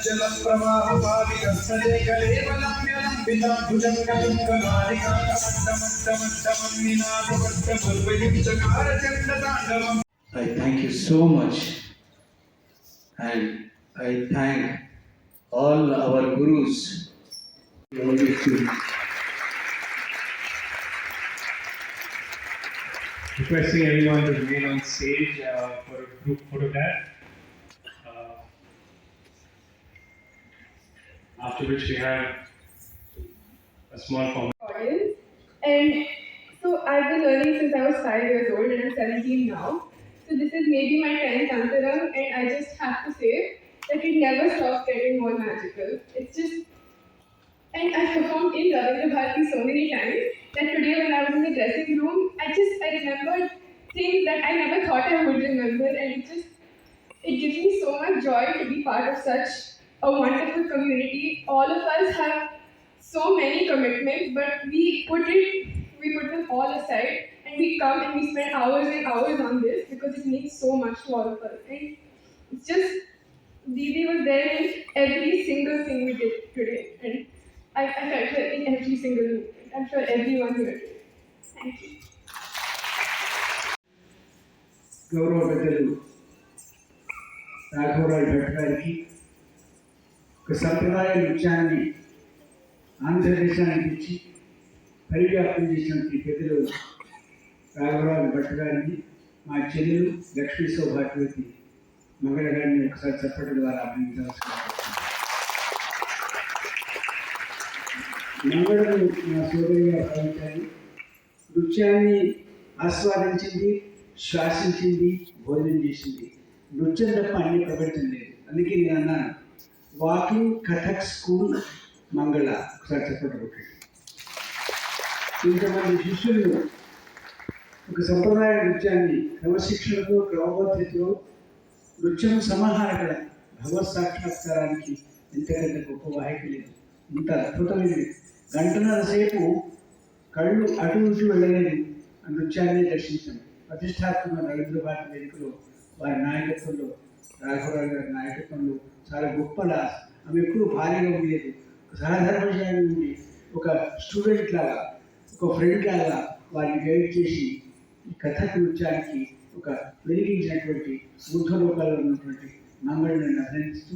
जल प्रवाह पाविगले I thank you so much, and I thank all our gurus. Requesting everyone to remain on stage for a group photograph. After which we have a small form. Audience. And so I've been learning since I was 5 years old and I'm 17 now. So this is maybe my 10th Antaram, and I just have to say that it never stops getting more magical. It's just, and I've performed in Ravindra Bharati so many times that today when I was in the dressing room, I remembered things that I never thought I would remember, and it gives me so much joy to be part of such a wonderful community. All of us have so many commitments, but we put them all aside, and we come and we spend hours and hours on this because it means so much to all of us. And it's just, Didi was there in every single thing we did today, and I felt her in every single movement. I'm sure everyone here did. Thank you. గౌరవ పెద్దలు రాఘవరావు భట్ గారికి ఒక సంప్రదాయ నృత్యాన్ని ఆంధ్రదేశానికి ఇచ్చి పరివ్యాప్తం చేసినటువంటి పెద్దలు రాఘవరావు భట్ గారిని మా చెల్లెలు లక్ష్మీ సౌభాగ్యవతి మంగళ గారిని ఒకసారి చెప్పడం ద్వారా అభినందించాల్సిన మంగళను నా సోదరిగా భావించాలి. నృత్యాన్ని ఆస్వాదించింది, శ్వాసించింది, భోజనం చేసింది. నృత్యం తప్ప అన్ని ప్రపంచం లేదు. అందుకే నేను అన్నాను, వాకింగ్ కథక్ స్కూల్ మంగళ. ఒకసారి చెప్పండి. ఇంతమంది శిష్యులు ఒక సంప్రదాయ నృత్యాన్ని క్రమశిక్షణతో, క్రమబద్ధతలో నృత్యం సమాహారకళ భగవత్ సాక్షాత్కారానికి ఎంతకంటే గొప్ప వాహిక లేదు. ఇంత అద్భుతమైనది. గంటన్నర సేపు కళ్ళు అటు ఇటు వెళ్ళలేదు, ఆ నృత్యాన్ని దర్శించాను. ప్రతిష్టాత్మక రవీంద్ర భారతి వేదికలో వారి నాయకత్వంలో, రాఘవరావు గారి నాయకత్వంలో చాలా గొప్పలా, ఆమె ఎప్పుడు భారీగా ఉండేది. ఒక సహధర్మశాలి ఉండి ఒక స్టూడెంట్ లాగా, ఒక ఫ్రెండ్ లాగా వారిని గైడ్ చేసి ఈ కథక్ నృత్యానికి ఒక వెలిగించినటువంటి ఊర్ధ్వలోకాల్లో ఉన్నటువంటి మంగళని అభినందిస్తూ,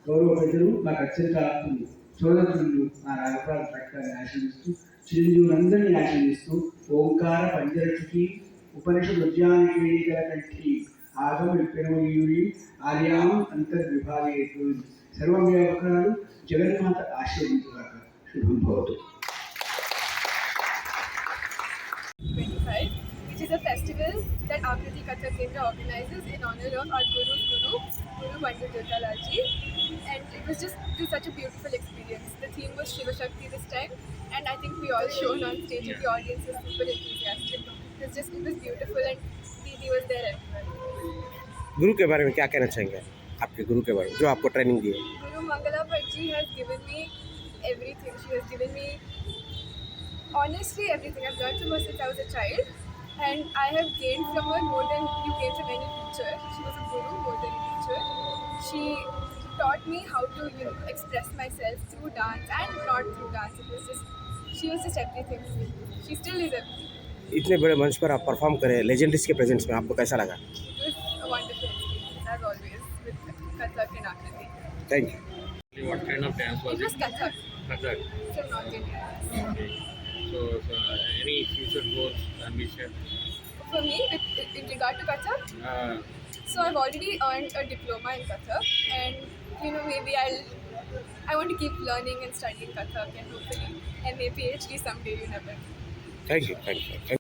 గౌరవ పెద్దలు మాకు అత్యంత ఆప్తులు సోదరులు నా రాఘవరావు భట్ గారిని ఆశీర్వదిస్తూ, చిరంజీవులందరినీ ఆశీర్వదిస్తూ, ఓంకార పంచరక్షుకి ఉపనిషద్ ఉద్యానికేకర కంఠి ఆగమ విప్రమయూరి ఆర్యాం అంతర్విభాగే సర్వవ్యాపకాలు జగన్మాత ఆశీర్వదించుగాక. శుభం భవతు. 25, which is a festival that Akriti Kathak Kendra organizes in honor of our Guru's Guru Pandit Jyotilalji. And it was such a beautiful experience. The theme was Shiva Shakti this time, and I think we all shone on stage, and the audience was super enthusiastic. It was beautiful, and Didi was there everywhere. गुरु के बारे में क्या कहना चाहेंगे, आपके गुरु के बारे में जो आपको ट्रेनिंग दी है? Guru Mangala Bhat ji has given me everything. She has given me, honestly, everything. I've learned from her since I was a child, and I have gained from her more than you gain from any teacher. She was a guru more than a teacher. She taught me how to, express myself through dance and not through dance. She was just everything to me. She still is everything. इतने बड़े मंच पर आप perform करें legendaries के presence में, आपको कैसा लगा? It was a wonderful experience, as always, with Kathak and Akriti. Thank you. What kind of dance was It was Kathak, Kathak. from North India. Okay. So any future goals, ambition? For me, in regard to Kathak, so I've already earned a diploma in Kathak, and maybe I want to keep learning and studying Kathak, and hopefully MA PhD someday. You never know. Thank you.